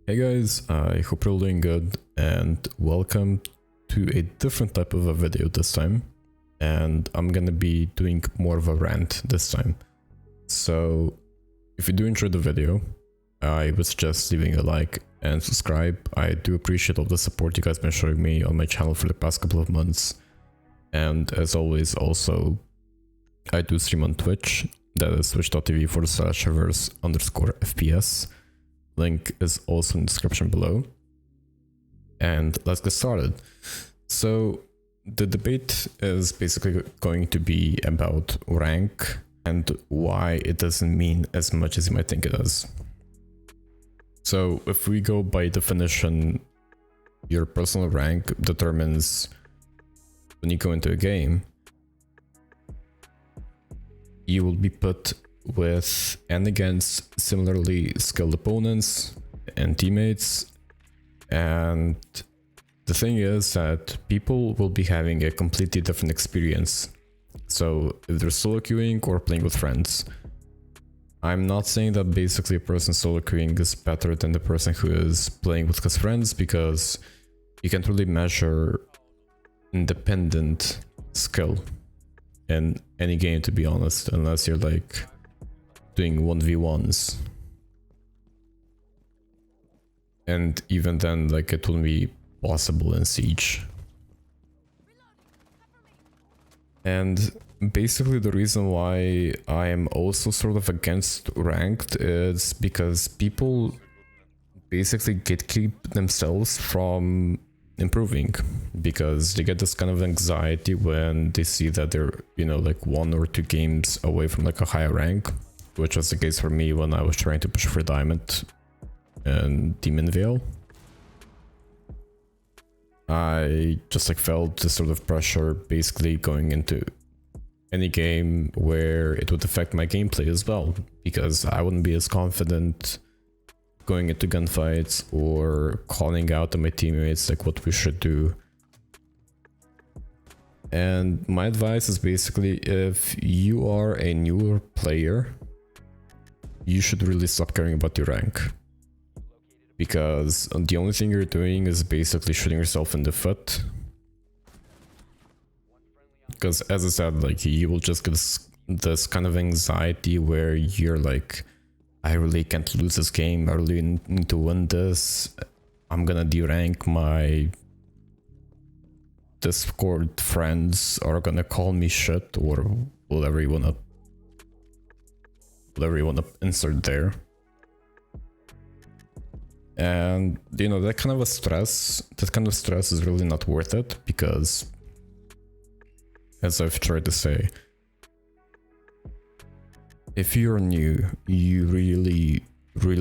Hey guys, I hope you're all doing good and welcome to a different type of a video this time. And I'm gonna be doing more of a rant this time. So if you do enjoy the video, I would suggest leaving a like and subscribe. I do appreciate all the support you guys been showing me on my channel for the past couple of months. And as always, also, I do stream on Twitch. That is twitch.tv/servers_FPS. Link is also in the description below. And let's get started. So the debate is basically going to be about rank and why it doesn't mean as much as you might think it does. So if we go by definition, your personal rank determines when you go into a game, you will be put with and against similarly skilled opponents and teammates, and the thing is that people will be having a completely different experience. So if they're solo queuing or playing with friends, I'm not saying that basically a person solo queuing is better than the person who is playing with his friends, because you can't really measure independent skill in any game, to be honest, unless you're like doing 1v1s, and even then, like, it wouldn't be possible in Siege. And basically the reason why I am also sort of against ranked is because people basically gatekeep themselves from improving, because they get this kind of anxiety when they see that they're, you know, like 1 or 2 games away from like a higher rank, which was the case for me when I was trying to push for Diamond and Demon Veil. I just like felt this sort of pressure basically going into any game where it would affect my gameplay as well, because I wouldn't be as confident going into gunfights or calling out to my teammates like what we should do. And my advice is basically, if you are a newer player, you should really stop caring about your rank, because the only thing you're doing is basically shooting yourself in the foot. Because as I said, like, you will just get this kind of anxiety where you're like, I really can't lose this game, I really need to win this, I'm gonna derank, my Discord friends are gonna call me shit, or whatever you wanna insert there. And you know, that kind of stress is really not worth it, because as I've tried to say, if you're new, you really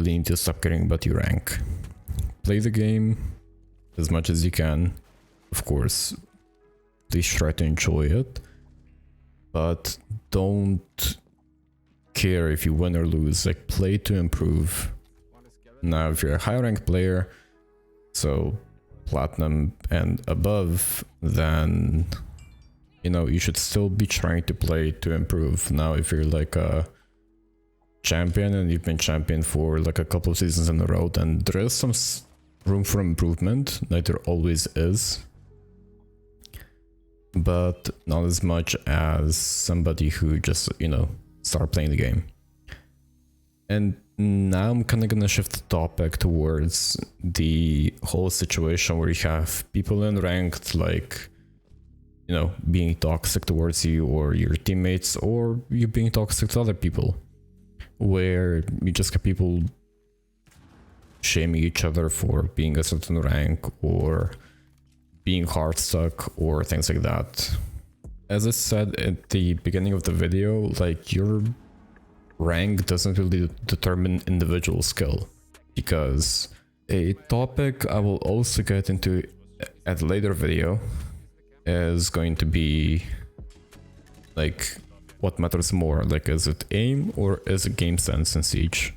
need to stop caring about your rank. Play the game as much as you can, of course. Please try to enjoy it, but don't care if you win or lose. Like, play to improve. Now, if you're a high ranked player, so platinum and above, then, you know, you should still be trying to play to improve. Now, if you're like a champion and you've been champion for like a couple of seasons in a row, then there is some room for improvement, like there always is, but not as much as somebody who just, you know, start playing the game. And now I'm kind of gonna shift the topic towards the whole situation where you have people in ranked, like, you know, being toxic towards you or your teammates, or you being toxic to other people, where you just get people shaming each other for being a certain rank or being hard stuck or things like that. As I said at the beginning of the video, like, your rank doesn't really determine individual skill, because a topic I will also get into at a later video is going to be like, what matters more, like, is it aim or is it game sense in Siege?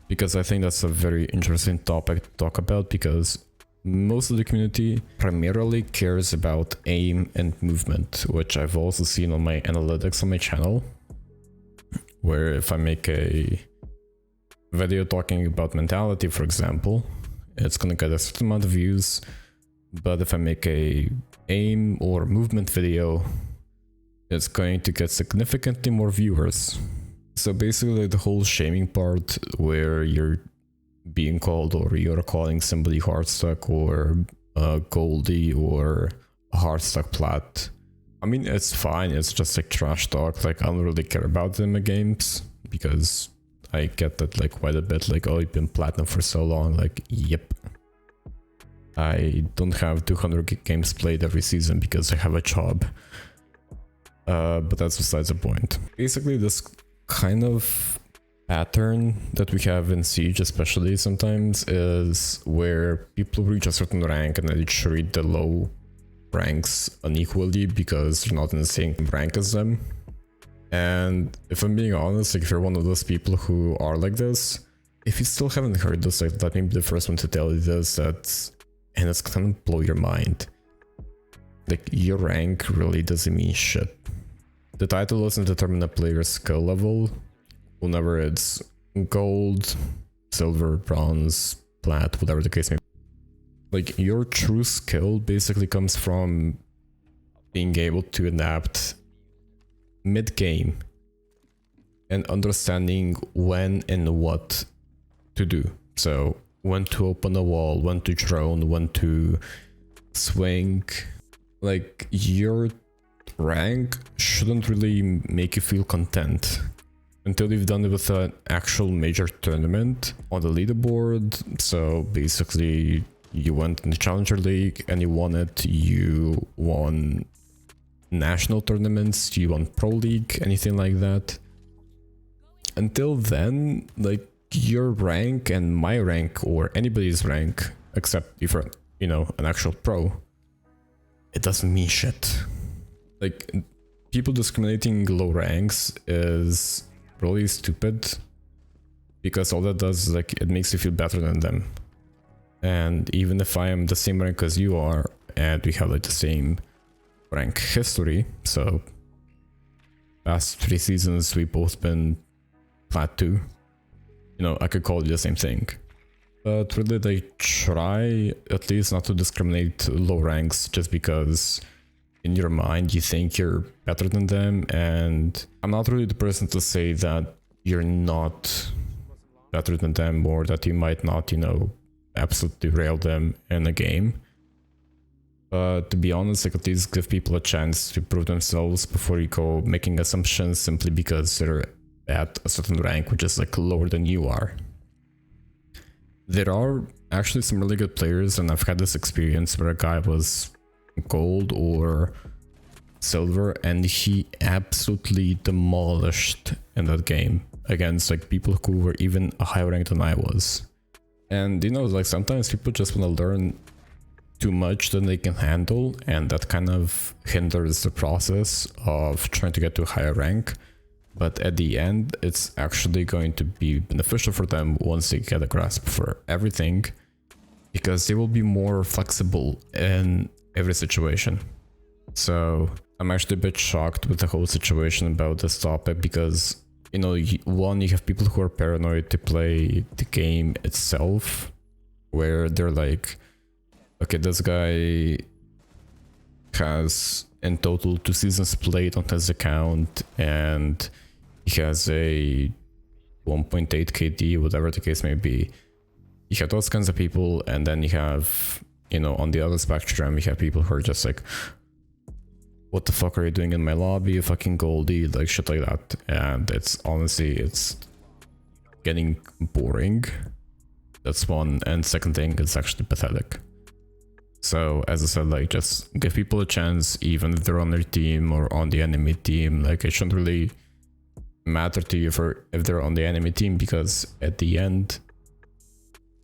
Because I think that's a very interesting topic to talk about, because most of the community primarily cares about aim and movement, which I've also seen on my analytics on my channel, where if I make a video talking about mentality, for example, it's gonna get a certain amount of views, but if I make a aim or movement video, it's going to get significantly more viewers. So basically the whole shaming part where you're being called or you're calling somebody hard stuck or Goldie or a hard stuck plat, I mean, it's fine, it's just like trash talk. Like, I don't really care about them in games because I get that like quite a bit, like, oh, you've been platinum for so long, like, yep. I don't have 200 games played every season because I have a job. But that's besides the point. Basically, this kind of pattern that we have in Siege especially sometimes is where people reach a certain rank and they treat the low ranks unequally because they're not in the same rank as them. And if I'm being honest, like, if you're one of those people who are like this, if you still haven't heard this, like, let me be the first one to tell you this, and it's gonna blow your mind. Like, your rank really doesn't mean shit. The title doesn't determine a player's skill level whenever it's gold, silver, bronze, plat, whatever the case may be. Like, your true skill basically comes from being able to adapt mid-game and understanding when and what to do. So when to open a wall, when to drone, when to swing. Like, your rank shouldn't really make you feel content until you've done it with an actual major tournament on the leaderboard. So basically, you went in the Challenger League and you won it, you won national tournaments, you won Pro League, anything like that. Until then, like, your rank and my rank or anybody's rank, except if you're, you know, an actual pro, it doesn't mean shit. Like, people discriminating low ranks is really stupid because all that does is, like, it makes you feel better than them. And even if I am the same rank as you are and we have like the same rank history, so past 3 seasons we've both been plat 2, you know, I could call you the same thing. But really, they try at least not to discriminate low ranks just because in your mind you think you're better than them. And I'm not really the person to say that you're not better than them or that you might not, you know, absolutely rail them in a game. But to be honest, like, at least give people a chance to prove themselves before you go making assumptions simply because they're at a certain rank which is like lower than you are. There are actually some really good players, and I've had this experience where a guy was gold or silver and he absolutely demolished in that game against like people who were even a higher rank than I was. And you know, like, sometimes people just want to learn too much than they can handle, and that kind of hinders the process of trying to get to a higher rank. But at the end, it's actually going to be beneficial for them once they get a grasp for everything, because they will be more flexible in every situation. So I'm actually a bit shocked with the whole situation about this topic because, you know, one, you have people who are paranoid to play the game itself, where they're like, okay, this guy has in total 2 seasons played on his account and he has a 1.8 KD, whatever the case may be. You have those kinds of people, and then you have, you know, on the other spectrum, you have people who are just like, what the fuck are you doing in my lobby, you fucking Goldie, like shit like that. And it's honestly, it's getting boring. That's one. And second thing, it's actually pathetic. So as I said, like, just give people a chance, even if they're on their team or on the enemy team. Like, it shouldn't really matter to you if they're on the enemy team, because at the end,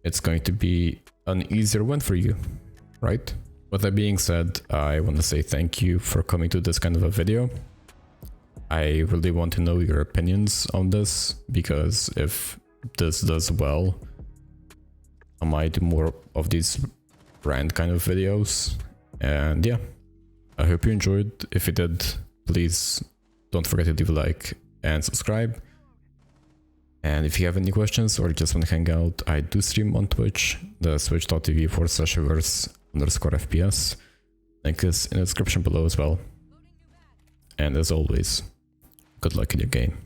it's going to be an easier win for you, right? With that being said, I want to say thank you for coming to this kind of a video. I really want to know your opinions on this, because if this does well, I might do more of these brand kind of videos. And yeah, I hope you enjoyed. If you did, please don't forget to leave a like and subscribe. And if you have any questions or just want to hang out, I do stream on Twitch. the switch.tv/reverse_FPS. Link is in the description below as well. And as always, good luck in your game.